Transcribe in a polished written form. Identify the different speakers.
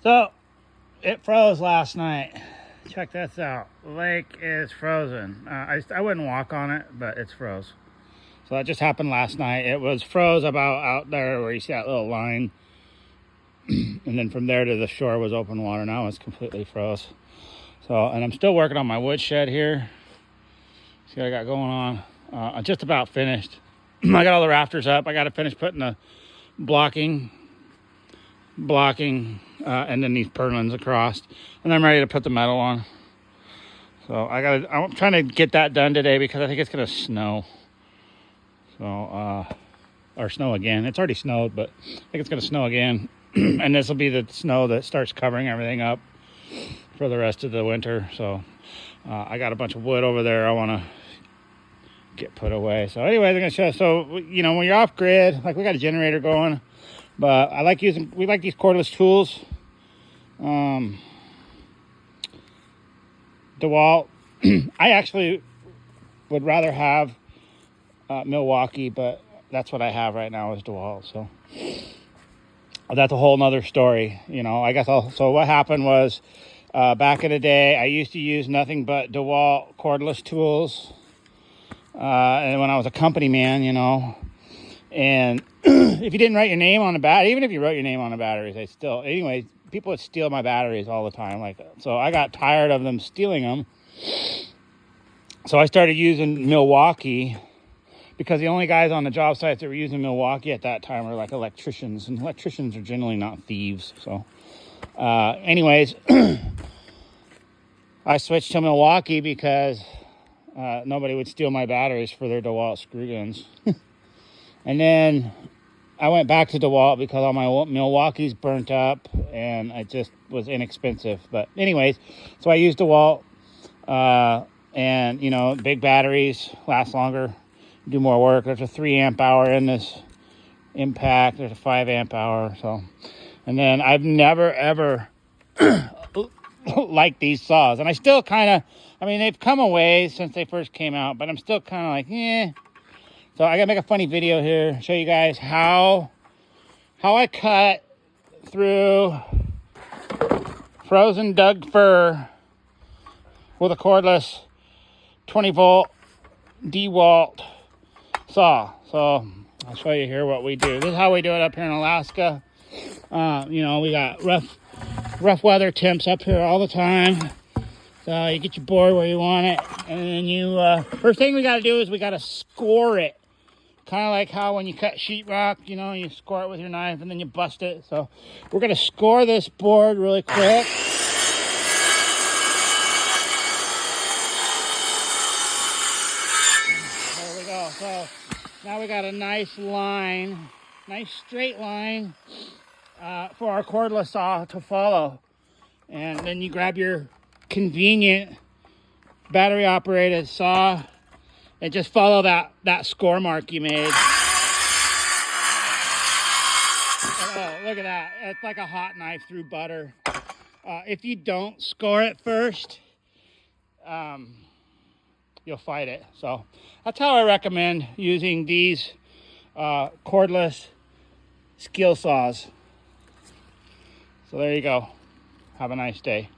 Speaker 1: So it froze last night. Check this out. The lake is frozen. I wouldn't walk on it, but it's froze. So that just happened last night. It was froze about out there where you see that little line. And then from there to the shore was open water. Now it's completely froze. So, and I'm still working on my wood shed here. See what I got going on. I'm just about finished. I got all the rafters up. I got to finish putting the blocking, and then these purlins across. And I'm ready to put the metal on. So I'm trying to get that done today because I think it's going to snow. So, or snow again. It's already snowed, but I think it's going to snow again. And this will be the snow that starts covering everything up for the rest of the winter. So I got a bunch of wood over there I want to get put away. So anyway, they're going to show. So, you know, when you're off grid, like we got a generator going, but we like these cordless tools. DeWalt. I actually would rather have Milwaukee, but that's what I have right now is DeWalt. So that's a whole nother story, you know. I guess so what happened was back in the day, I used to use nothing but DeWalt cordless tools. And when I was a company man, you know, and if you didn't write your name on the battery, even if you wrote your name on the batteries, anyway, people would steal my batteries all the time. So I got tired of them stealing them. So I started using Milwaukee because the only guys on the job sites that were using Milwaukee at that time were like electricians, and electricians are generally not thieves. So, anyways, I switched to Milwaukee because nobody would steal my batteries for their DeWalt screw guns. And then I went back to DeWalt because all my Milwaukee's burnt up and it just was inexpensive. But anyways, so I used DeWalt, and you know, big batteries last longer, do more work. There's a 3 amp hour in this Impact. There's a 5 amp hour. So, and then I've never ever liked these saws, and I still kind of, I mean, they've come a ways since they first came out, but I'm still kind of like, eh. So I gotta make a funny video here, show you guys how I cut through frozen Doug fir with a cordless 20 volt DeWalt saw. So I'll show you here what we do. This is how we do it up here in Alaska. You know, we got rough weather temps up here all the time. So you get your board where you want it, and then you first thing we got to do is we got to score it. Kind of like how when you cut sheetrock, you know, you score it with your knife and then you bust it. So we're going to score this board really quick. There we go. So now we got a nice line, nice straight line for our cordless saw to follow. And then you grab your convenient battery operated saw and just follow that score mark you made. Oh, look at that. It's like a hot knife through butter. If you don't score it first, you'll fight it. So that's how I recommend using these cordless skill saws. So there you go. Have a nice day.